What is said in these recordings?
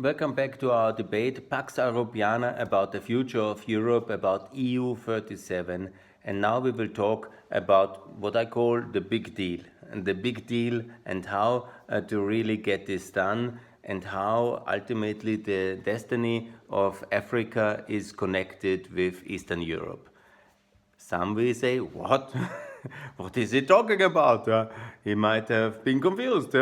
Welcome back to our debate, Pax Europiana, about the future of Europe, about EU 37. And now we will talk about what I call the big deal. And the big deal and how to really get this done, and how ultimately the destiny of Africa is connected with Eastern Europe. Some will say, what? What is he talking about? He might have been confused.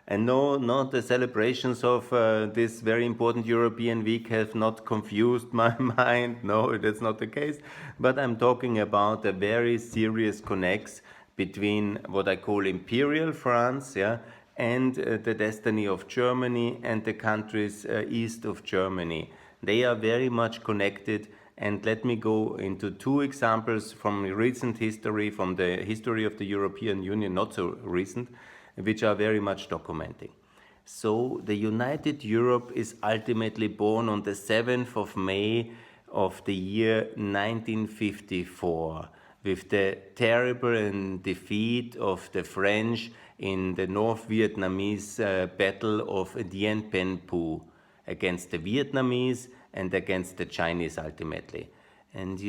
And no, not the celebrations of this very important European week have not confused my mind. No, that's not the case. But I'm talking about a very serious connects between what I call Imperial France, and the destiny of Germany and the countries east of Germany. They are very much connected. And let me go into two examples from recent history, from the history of the European Union, not so recent, which are very much documenting. So the United Europe is ultimately born on the 7th of May of the year 1954, with the terrible defeat of the French in the North Vietnamese battle of Dien Bien Phu against the Vietnamese and against the Chinese ultimately. And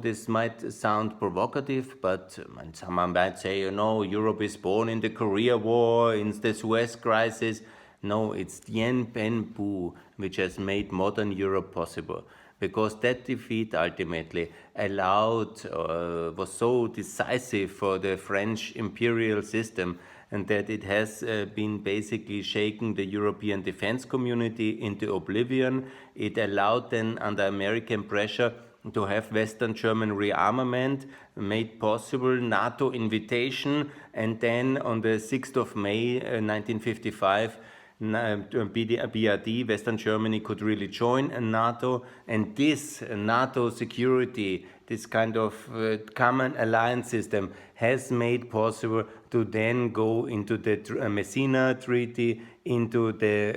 this might sound provocative, but someone might say, Europe is born in the Korea War, in the Suez Crisis. No, it's Dien Bien Phu which has made modern Europe possible. Because that defeat ultimately was so decisive for the French imperial system, and that it has been basically shaking the European defense community into oblivion. It allowed then, under American pressure, to have Western German rearmament, made possible NATO invitation, and then on the 6th of May 1955, BRD, Western Germany, could really join NATO, and this NATO security, this kind of common alliance system, has made possible to then go into the Messina Treaty, into the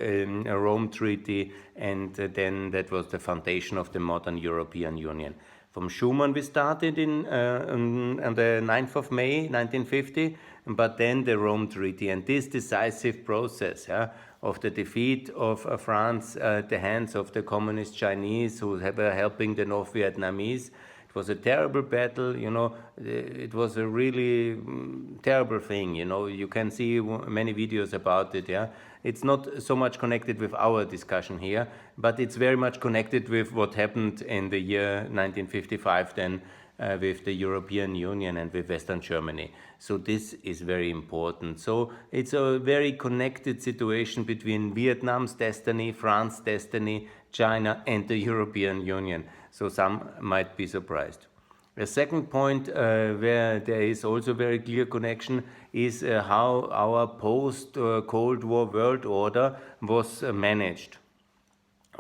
Rome Treaty, and then that was the foundation of the modern European Union. From Schuman we started on the 9th of May 1950, but then the Rome Treaty, and this decisive process of the defeat of France at the hands of the communist Chinese who were helping the North Vietnamese. It was a terrible battle, it was a really terrible thing, you can see many videos about it, It's not so much connected with our discussion here, but it's very much connected with what happened in the year 1955 then with the European Union and with Western Germany. So this is very important. So it's a very connected situation between Vietnam's destiny, France's destiny, China, and the European Union. So some might be surprised. A second point where there is also very clear connection is how our post-Cold War world order was managed.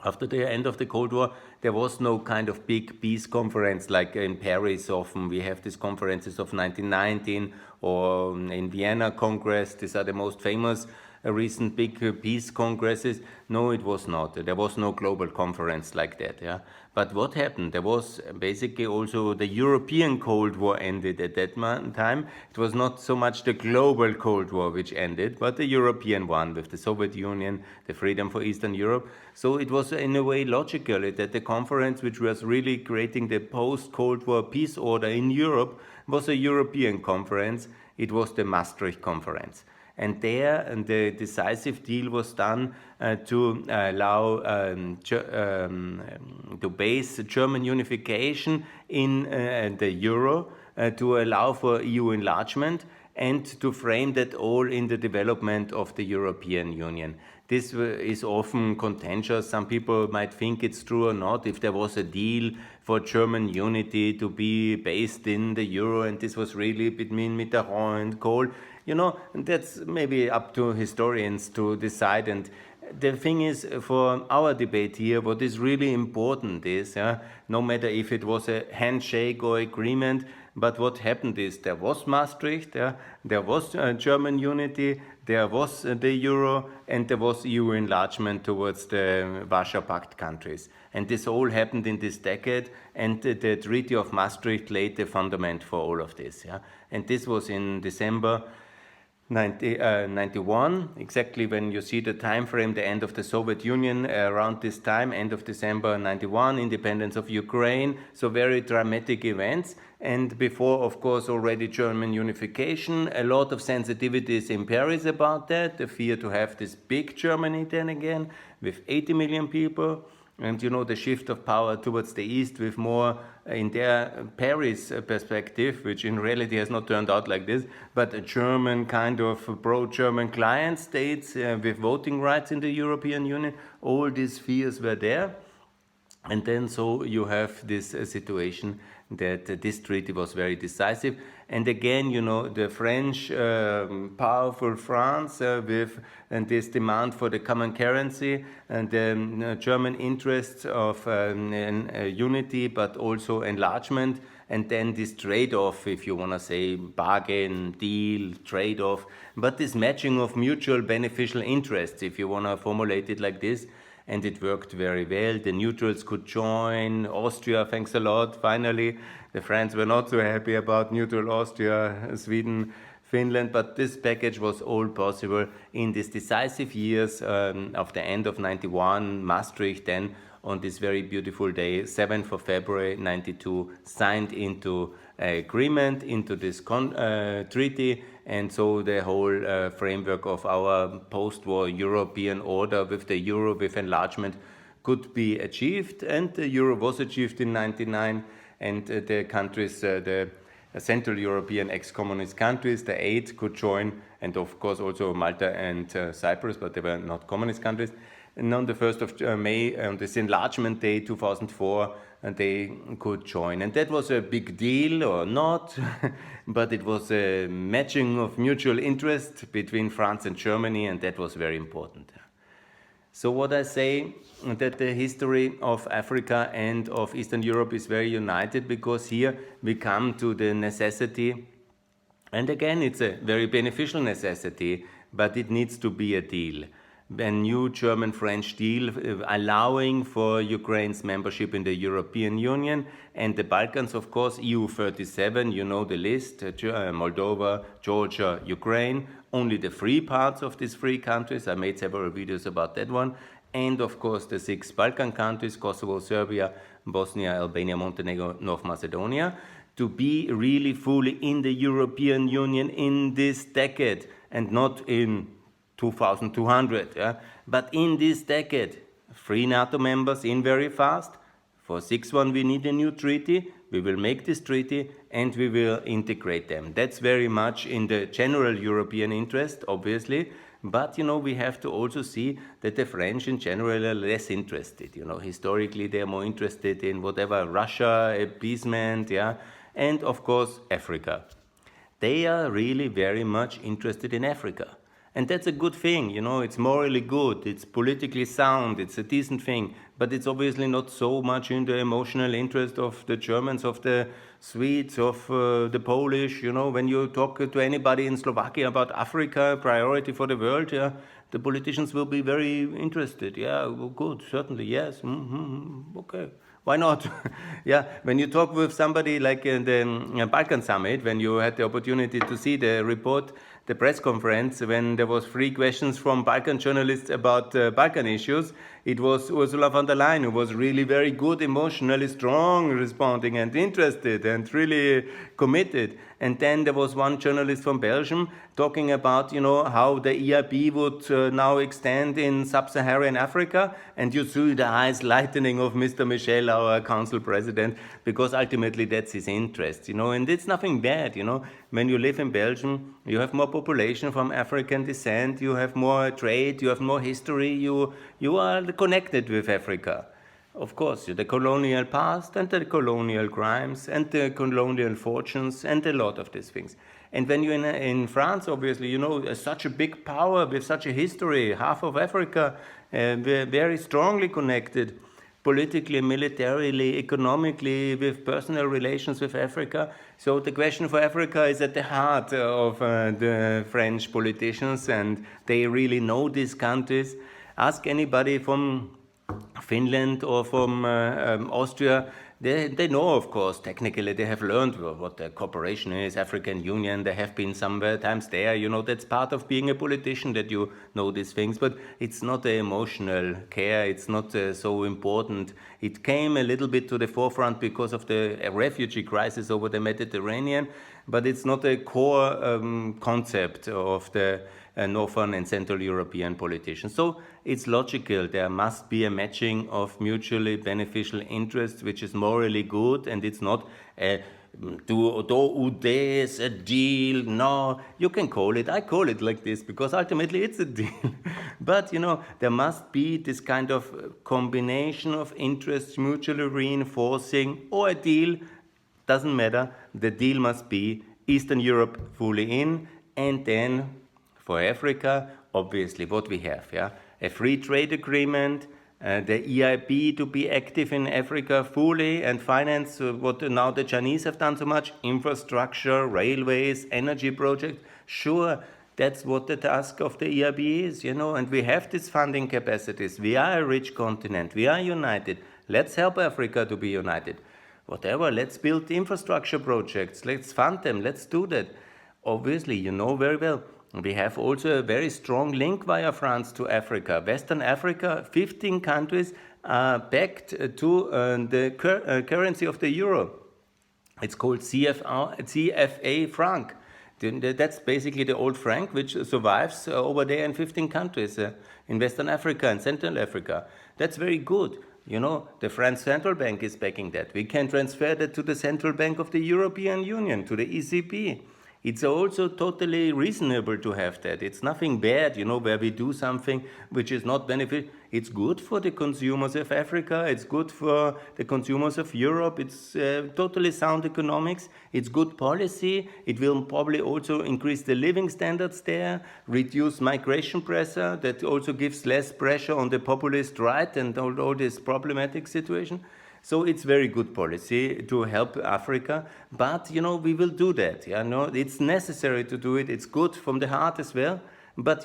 After the end of the Cold War, there was no kind of big peace conference like in Paris. Often we have these conferences of 1919 or in Vienna Congress. These are the most famous recent big peace congresses. No, it was not. There was no global conference like that. But what happened? There was basically also the European Cold War ended at that time. It was not so much the global Cold War which ended, but the European one with the Soviet Union, the Freedom for Eastern Europe. So it was in a way logical that the conference which was really creating the post-Cold War peace order in Europe was a European conference. It was the Maastricht Conference. And there, the decisive deal was done to allow to base German unification in the euro, to allow for EU enlargement, and to frame that all in the development of the European Union. This is often contentious. Some people might think it's true or not. If there was a deal for German unity to be based in the euro, and this was really between Mitterrand and Kohl, that's maybe up to historians to decide. And the thing is, for our debate here, what is really important is, no matter if it was a handshake or agreement, but what happened is there was Maastricht, there was German unity, there was the euro, and there was EU enlargement towards the Warsaw Pact countries. And this all happened in this decade, and the Treaty of Maastricht laid the fundament for all of this. And this was in December 91, exactly when you see the time frame, the end of the Soviet Union, around this time, end of December 91, independence of Ukraine, so very dramatic events. And before, of course, already German unification, a lot of sensitivities in Paris about that, the fear to have this big Germany then again, with 80 million people. And you know, the shift of power towards the east with more in their Paris perspective, which in reality has not turned out like this, but a German kind of pro-German client states with voting rights in the European Union. All these fears were there. And then so you have this situation that this treaty was very decisive. And again, you know, the French, powerful France with and this demand for the common currency and the German interests of unity, but also enlargement. And then this trade-off, if you want to say bargain, deal, trade-off, but this matching of mutual beneficial interests, if you want to formulate it like this. And it worked very well. The neutrals could join. Austria, thanks a lot, finally. The French were not so happy about neutral Austria, Sweden, Finland, but this package was all possible in these decisive years of the end of 91, Maastricht then on this very beautiful day, 7th of February 92, signed into agreement, into this treaty, and so the whole framework of our post-war European order with the euro, with enlargement, could be achieved. And the euro was achieved in 99, and the countries, the Central European ex-communist countries, the 8 could join, and of course also Malta and Cyprus, but they were not communist countries. And on the 1st of May, on this enlargement day 2004, they could join. And that was a big deal or not, but it was a matching of mutual interest between France and Germany, and that was very important. So what I say, that the history of Africa and of Eastern Europe is very united, because here we come to the necessity, and again it's a very beneficial necessity, but it needs to be a deal. A new German-French deal allowing for Ukraine's membership in the European Union and the Balkans, of course, EU 37, you know the list, Moldova, Georgia, Ukraine, only the free parts of these three countries. I made several videos about that one. And of course the 6 Balkan countries, Kosovo, Serbia, Bosnia, Albania, Montenegro, North Macedonia, to be really fully in the European Union in this decade and not in 2200, yeah? But in this decade, 3 NATO members in very fast. For 6th one, we need a new treaty. We will make this treaty and we will integrate them. That's very much in the general European interest, obviously. But, you know, we have to also see that the French in general are less interested. You know, historically, they are more interested in whatever, Russia, appeasement, yeah, and of course, Africa. They are really very much interested in Africa. And that's a good thing, you know, it's morally good, it's politically sound, it's a decent thing, but it's obviously not so much in the emotional interest of the Germans, of the Swedes, of the Polish. You know, when you talk to anybody in Slovakia about Africa, priority for the world, yeah, the politicians will be very interested. Yeah, well, good, certainly, yes, okay. Why not? Yeah, when you talk with somebody like in the Balkan Summit, when you had the opportunity to see the report, the press conference, when there was 3 questions from Balkan journalists about Balkan issues, it was Ursula von der Leyen who was really very good, emotionally strong, responding and interested and really committed. And then there was one journalist from Belgium talking about, you know, how the EIB would now extend in sub-Saharan Africa. And you see the eyes lightening of Mr. Michel, our council president, because ultimately that's his interest, you know, and it's nothing bad, you know. When you live in Belgium, you have more population from African descent, you have more trade, you have more history, you are connected with Africa. Of course, the colonial past and the colonial crimes and the colonial fortunes and a lot of these things. And when you're in France, obviously, you know, such a big power with such a history, half of Africa, very strongly connected politically, militarily, economically, with personal relations with Africa. So the question for Africa is at the heart of the French politicians, and they really know these countries. Ask anybody from Finland or from Austria, They know, of course, technically they have learned what the cooperation is, African Union, they have been somewhere times there, that's part of being a politician, that you know these things, but it's not the emotional care, it's not so important. It came a little bit to the forefront because of the refugee crisis over the Mediterranean, but it's not a core concept of the Northern and Central European politicians. So it's logical, there must be a matching of mutually beneficial interests, which is morally good, and it's not a a deal. No, you can call it, I call it like this, because ultimately it's a deal. But, there must be this kind of combination of interests mutually reinforcing, or a deal, doesn't matter. The deal must be Eastern Europe fully in, and then for Africa, obviously what we have, a free trade agreement, the EIB to be active in Africa fully and finance what now the Chinese have done so much, infrastructure, railways, energy projects. Sure, that's what the task of the EIB is, and we have these funding capacities. We are a rich continent. We are united. Let's help Africa to be united. Whatever, let's build infrastructure projects. Let's fund them. Let's do that. Obviously, you know very well, we have also a very strong link via France to Africa. Western Africa, 15 countries are backed to the currency of the euro. It's called CFA franc. That's basically the old franc, which survives over there in 15 countries in Western Africa and Central Africa. That's very good. The French Central Bank is backing that. We can transfer that to the Central Bank of the European Union, to the ECB. It's also totally reasonable to have that. It's nothing bad, where we do something which is not beneficial. It's good for the consumers of Africa. It's good for the consumers of Europe. It's totally sound economics. It's good policy. It will probably also increase the living standards there, reduce migration pressure. That also gives less pressure on the populist right and all this problematic situation. So it's very good policy to help Africa, but we will do that. It's necessary to do it. It's good from the heart as well. But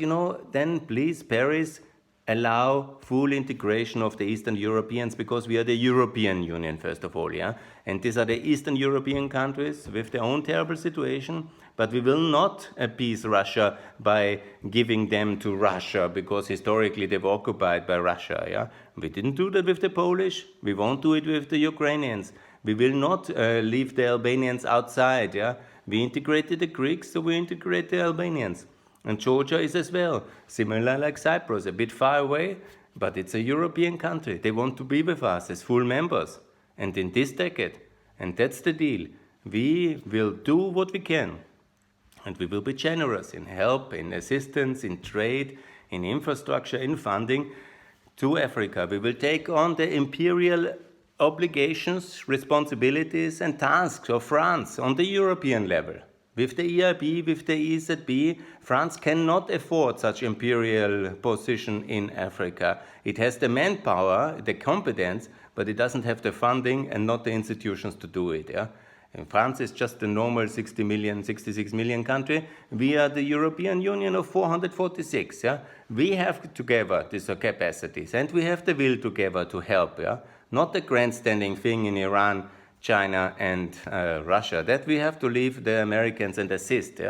then please, Paris, allow full integration of the Eastern Europeans, because we are the European Union, first of all, and these are the Eastern European countries with their own terrible situation, but we will not appease Russia by giving them to Russia, because historically they were occupied by Russia, We didn't do that with the Polish, we won't do it with the Ukrainians, we will not leave the Albanians outside, We integrated the Greeks, so we integrate the Albanians. And Georgia is as well, similar like Cyprus, a bit far away, but it's a European country. They want to be with us as full members. And in this decade, and that's the deal, we will do what we can. And we will be generous in help, in assistance, in trade, in infrastructure, in funding to Africa. We will take on the imperial obligations, responsibilities, and tasks of France on the European level. With the EIB, with the EZB, France cannot afford such imperial position in Africa. It has the manpower, the competence, but it doesn't have the funding and not the institutions to do it. And France is just a normal 66 million country. We are the European Union of 446. We have together these capacities, and we have the will together to help. Not the grandstanding thing in Iran, China and Russia. That we have to leave the Americans and assist.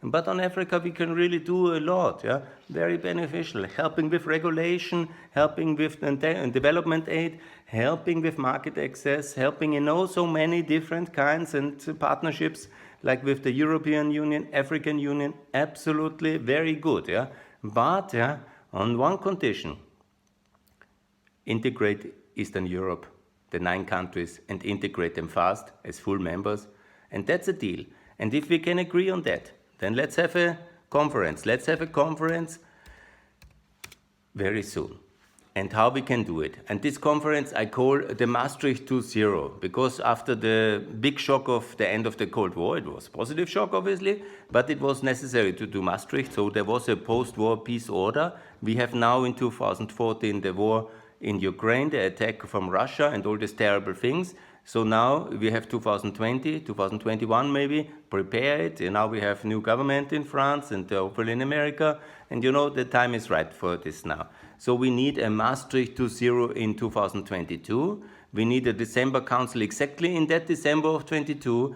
But on Africa we can really do a lot. Very beneficial. Helping with regulation, helping with development aid, helping with market access, helping in so many different kinds and partnerships, like with the European Union, African Union. Absolutely very good. But on one condition: integrate Eastern Europe, the 9 countries, and integrate them fast as full members. And that's a deal. And if we can agree on that, then let's have a conference. Let's have a conference very soon. And how we can do it. And this conference I call the Maastricht 2.0, because after the big shock of the end of the Cold War, it was a positive shock obviously, but it was necessary to do Maastricht, so there was a post-war peace order. We have now in 2014 the war in Ukraine, the attack from Russia and all these terrible things. So now we have 2020, 2021 maybe, prepare it. And now we have new government in France and hopefully in America. And the time is right for this now. So we need a Maastricht 2.0 in 2022. We need a December Council exactly in that December of 22